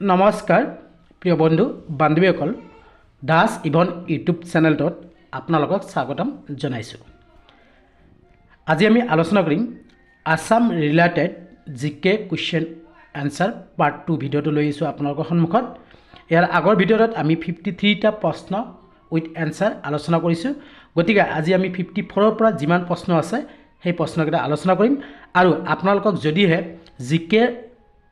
নমস্কাৰ প্ৰিয় বন্ধু বান্ধৱীসকল দাস ইভন ইউটিউব চেনেলটোত আপোনালোকক স্বাগতম জনাইছোঁ। আজি আমি আলোচনা কৰিম আসাম ৰিলেটেড জিকে কুৱেশ্যন এনসাৰ পাৰ্ট 2 ভিডিঅ'টো লৈ আহিছোঁ আপোনালোকৰ সন্মুখত। ইয়াৰ আগৰ ভিডিঅ'ত আমি 53টা প্ৰশ্ন উইথ এনসাৰ আলোচনা কৰিছোঁ। গতিকে আজি আমি 54ৰ পৰা যিমান প্ৰশ্ন আছে সেই প্ৰশ্নকেইটা আলোচনা কৰিম। আৰু আপোনালোকক যদিহে জিকে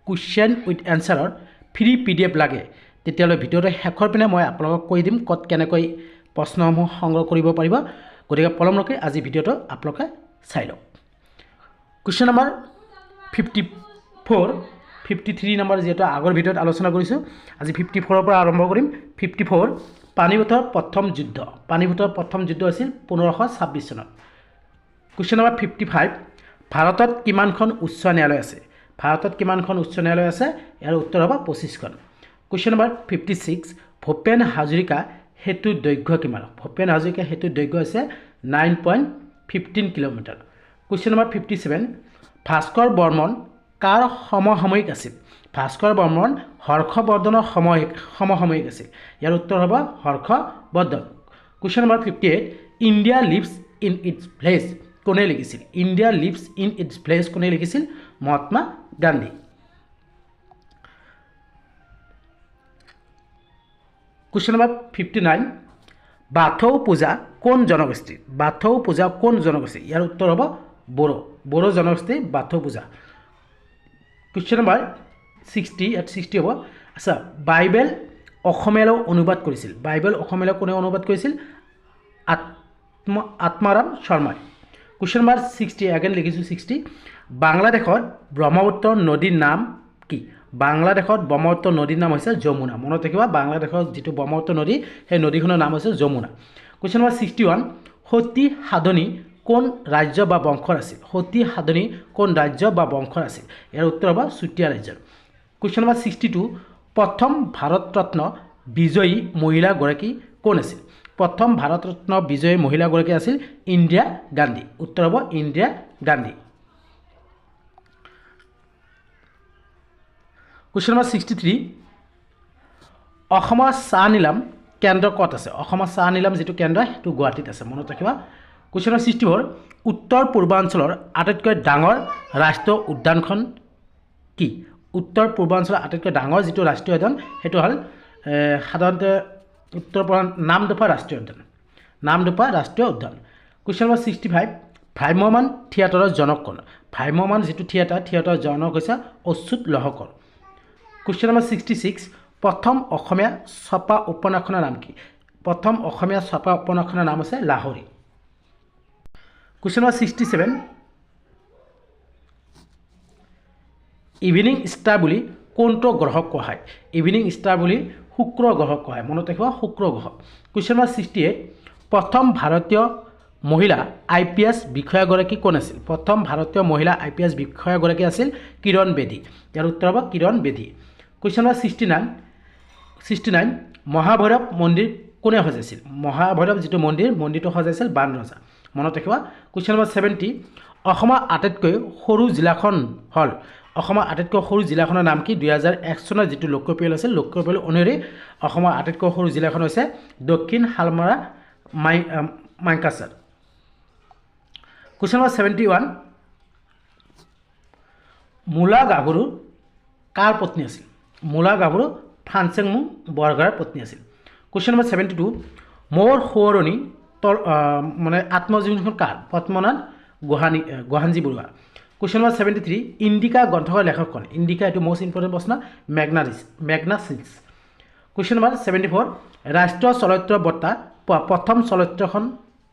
কুৱেশ্যন উইথ এনসাৰৰ ফ্ৰী PDF লাগে তেতিয়ালৈ ভিডিঅ'টো শেষৰ পিনে মই আপোনালোকক কৈ দিম ক'ত কেনেকৈ প্ৰশ্নসমূহ সংগ্ৰহ কৰিব পাৰিব। গতিকে পলমকৈ আজি ভিডিঅ'টো আপোনালোকে চাই লওক। কুৱেশ্যন নম্বৰ 54, 53 নম্বৰ যিহেতু আগৰ ভিডিঅ'ত আলোচনা কৰিছোঁ, আজি 54ৰ পৰা আৰম্ভ কৰিম। 54 পানিপথৰ প্ৰথম যুদ্ধ। পানিপথৰ প্ৰথম যুদ্ধ আছিল 1526 চনত। কুৱেশ্যন নম্বৰ 55 ভাৰতত কিমানখন উচ্চ ন্যায়ালয় আছে? ভাৰতত কিমানখন উচ্চ ন্যায়ালয় আছে? ইয়াৰ উত্তৰ হ'ব 25খন। কুৱেশ্যন নম্বৰ 56 ভূপেন হাজৰিকা সেতুৰ দৈৰ্ঘ্য কিমান? ভূপেন হাজৰিকা সেতুৰ দৈৰ্ঘ্য হৈছে 9.15 kilometre. Question number 57 Bhaskar Barman কাৰ সমসাময়িক আছিল? ভাস্কৰ বৰ্মন হৰ্ষবৰ্ধনৰ সমসাময়িক আছিল। ইয়াৰ উত্তৰ হ'ব Harshavardhana. Question number 58 India lives in its village কোনে লিখিছিল? India lives in its village কোনে লিখিছিল? মহাত্মা গান্ধী। কুৱেশ্যন নম্বৰ 59 বাথৌ পূজা কোন জনগোষ্ঠী? বাথৌ পূজা কোন জনগোষ্ঠী? ইয়াৰ উত্তৰ হ'ব বড়ো। বড়ো জনগোষ্ঠী বাথৌ পূজা। কুৱেশ্যন নম্বৰ 60 ইয়াত 60 হ'ব। আচ্ছা, বাইবেল অসমীয়ালৈ অনুবাদ কৰিছিল? বাইবেল অসমীয়ালৈ কোনে অনুবাদ কৰিছিল? আত্মাৰাম শৰ্মাই। কুৱেশ্যন নম্বৰ 60 এগেইন লিখিছোঁ 60 বাংলাদেশত ব্ৰহ্মপুত্ৰ নদীৰ নাম কি? বাংলাদেশত ব্ৰহ্মপুত্ৰ নদীৰ নাম হৈছে যমুনা। মনত ৰাখিবা, বাংলাদেশৰ যিটো ব্ৰহ্মপুত্ৰ নদী সেই নদীখনৰ নাম হৈছে যমুনা। কুৱেশ্যন নম্বৰ 61 সতী সাধনী কোন ৰাজ্য বা বংশৰ আছিল? সতী সাধনী কোন ৰাজ্য বা বংশৰ আছিল? ইয়াৰ উত্তৰ হ'ব চুতীয়া ৰাজ্যৰ। কুৱেশ্যন নম্বৰ 62 প্ৰথম ভাৰতৰত্ন বিজয়ী মহিলাগৰাকী কোন আছিল? প্ৰথম ভাৰতৰত্ন বিজয়ী মহিলাগৰাকী আছিল ইন্দিৰা গান্ধী। উত্তৰ হ'ব ইন্দিৰা গান্ধী। কুৱেশ্যন নম্বৰ 63 অসমৰ চাহ নিলাম কেন্দ্ৰ ক'ত আছে? অসমৰ চাহ নিলাম যিটো কেন্দ্ৰ সেইটো গুৱাহাটীত আছে। মনত ৰাখিবা। কুৱেশ্যন নম্বৰ 64 উত্তৰ পূৰ্বাঞ্চলৰ আটাইতকৈ ডাঙৰ ৰাষ্ট্ৰীয় উদ্যানখন কি? উত্তৰ পূৰ্বাঞ্চলৰ আটাইতকৈ ডাঙৰ যিটো ৰাষ্ট্ৰীয় উদ্যান সেইটো হ'ল সাধাৰণতে উত্তৰ নামদফা ৰাষ্ট্ৰীয় উদ্যান। নামদফা ৰাষ্ট্ৰীয় উদ্যান। কুৱেশ্যন নম্বৰ 65 ভ্ৰাম্যমান থিয়েটাৰৰ জনক কোন? ভ্ৰাম্যমান যিটো থিয়েটাৰৰ জনক হৈছে অচ্যুত লহকৰ। কুৱেশ্যন নম্বৰ 66 প্ৰথম অসমীয়া ছপা উপন্যাসখনৰ নাম কি? প্ৰথম অসমীয়া ছপা উপন্যাসখনৰ নাম হৈছে লাহৰী। কুৱেশ্যন নম্বৰ 67 ইভিনিং ষ্টাৰ বুলি কোনটো গ্ৰহক কোৱা হয়? ইভিনিং ষ্টাৰ বুলি শুক্ৰ গ্ৰহক কোৱা হয়। মনত ৰাখিবা, শুক্ৰ গ্ৰহ। কুৱেশ্যন নম্বৰ 68 প্ৰথম ভাৰতীয় মহিলা IPS বিষয়াগৰাকী কোন আছিল? প্ৰথম ভাৰতীয় মহিলা IPS বিষয়াগৰাকী আছিল কিৰণ বেদী। ইয়াৰ উত্তৰ হ'ব কিৰণ বেদী। কুৱেশ্যন নম্বৰ 69 মহাভৈৰৱ মন্দিৰ কোনে সজাইছিল? মহাভৈৰৱ যিটো মন্দিৰটো সজাইছিল বান ৰজা। মনত ৰাখিবা। কুৱেশ্যন নম্বৰ 70 অসমৰ আটাইতকৈ সৰু জিলাখন হ'ল? অসমৰ আটাইতকৈ সৰু জিলাখনৰ নাম কি? 2001 চনৰ যিটো লোকপিয়ল আছিল, লোকপিয়ল অনুসৰি অসমৰ আটাইতকৈ সৰু জিলাখন হৈছে দক্ষিণ শালমৰা মাইকাছাৰ। কুৱেশ্যন নম্বৰ 71 মূলা গাভৰু কাৰ পত্নী আছিল? মূলা গাভৰু ফানচেংমুং বৰগাৰ পত্নী আছিল। কুৱেশ্যন নম্বৰ 72 মোৰ সোঁৱৰণী আত্মজীৱনীখন কাৰ? Padmanath Gohain Baruah. Question number 73 Indica গ্ৰন্থৰ লেখক কোন? ইণ্ডিকা এইটো মষ্ট ইম্পৰ্টেণ্ট প্ৰশ্ন, মেগনাচিছ। কুৱেশ্যন নম্বৰ 74 ৰাষ্ট্ৰীয় চলচ্চিত্ৰ বঁটা পোৱা প্ৰথম চলচ্চিত্ৰখন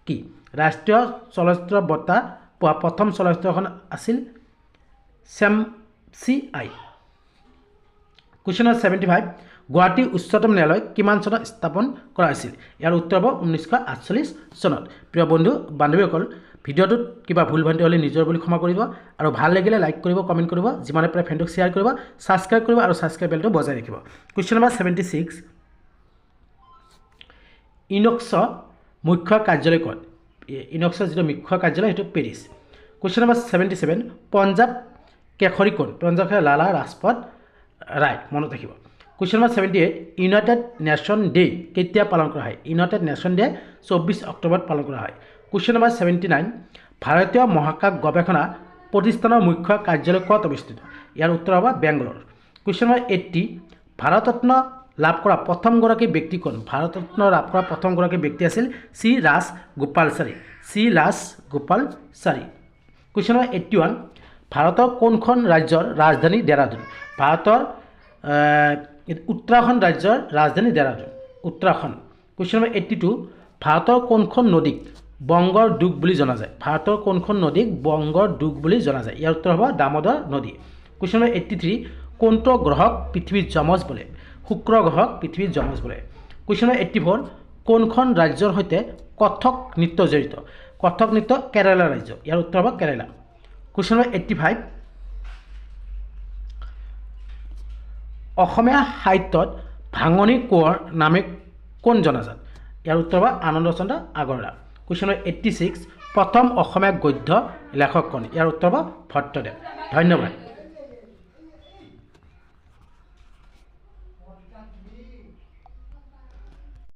কি? ৰাষ্ট্ৰীয় চলচ্চিত্ৰ বঁটা পোৱা প্ৰথম চলচ্চিত্ৰখন আছিল CMCI। কুৱেশ্যন নম্বৰ 75 গুৱাহাটী উচ্চতম ন্যায়ালয় কিমান চনত স্থাপন কৰা হৈছিল? ইয়াৰ উত্তৰ হ'ব 1948 চনত। প্ৰিয় বন্ধু বান্ধৱীসকল ভিডিঅ'টোত কিবা ভুল ভ্ৰান্তি হ'লে নিজৰ বুলি ক্ষমা কৰিব আৰু ভাল লাগিলে লাইক কৰিব, কমেণ্ট কৰিব, যিমানে পাৰে ফ্ৰেণ্ডক শ্বেয়াৰ কৰিব, ছাবস্ক্ৰাইব কৰিব আৰু ছাবস্ক্ৰাইব বেলটো বজাই ৰাখিব। কুৱেশ্যন নম্বৰ 76 ইনক্স মুখ্য কাৰ্যালয় ক'ত? ইনক্সৰ যিটো মুখ্য কাৰ্যালয় সেইটো পেৰিছ। কুৱেশ্যন নম্বৰ 77 পঞ্জাৱ কেশৰী কোন? পঞ্জাৱ লালা লাজপত ৰায়। মনত ৰাখিব। Question number 78 United nation day কেতিয়া পালন কৰা হয় ইউনাইটেড নেশ্যন ডে 24 অক্টোবৰত পালন কৰা হয় কুৱেশ্যন নম্বৰ 79 ভাৰতীয় মহাকাশ গৱেষণা প্ৰতিষ্ঠানৰ মুখ্য কাৰ্যালয় ক'ত অৱস্থিত ইয়াৰ উত্তৰ হ'ব বেংগলোৰ কুৱেশ্যন নম্বৰ 80 ভাৰতৰত্ন লাভ কৰা প্ৰথমগৰাকী ব্যক্তি কোন ভাৰতৰত্ন লাভ কৰা প্ৰথমগৰাকী ব্যক্তি আছিল চি ৰাজগোপালাচাৰী কুৱেশ্যন নম্বৰ 81 ভাৰতৰ কোনখন ৰাজ্যৰ ৰাজধানী দেৰাদুন ভাৰতৰ উত্তৰাখণ্ড ৰাজ্যৰ ৰাজধানী দেৰাদুন উত্তৰাখণ্ড কুৱেশ্যন নম্বৰ 82 ভাৰতৰ কোনখন নদীক বংগৰ দুখ বুলি জনা যায় ভাৰতৰ কোনখন নদীক বংগৰ দুখ বুলি জনা যায় ইয়াৰ উত্তৰ হ'ব দামোদৰ নদী কুৱেশ্যন নম্বৰ 83 কোনটো গ্ৰহক পৃথিৱীৰ যমজ বোলে শুক্ৰ গ্ৰহক পৃথিৱীৰ যমজ বোলে কুৱেশ্যন নম্বৰ 84 কোনখন ৰাজ্যৰ সৈতে কথক নৃত্য জড়িত কথক নৃত্য কেৰালা ৰাজ্য ইয়াৰ উত্তৰ হ'ব কেৰালা কুৱেশ্যন নম্বৰ 85 অসমীয়া সাহিত্যত ভাঙনি কোঁৱৰ নামে কোন জনাজাত ইয়াৰ উত্তৰ হ'ব আনন্দ চন্দ্ৰ আগৰৱালা কুৱেশ্যন নম্বৰ 86 প্ৰথম অসমীয়া গদ্য লেখক কোন ইয়াৰ উত্তৰ হ'ব ভট্টদেৱ ধন্যবাদ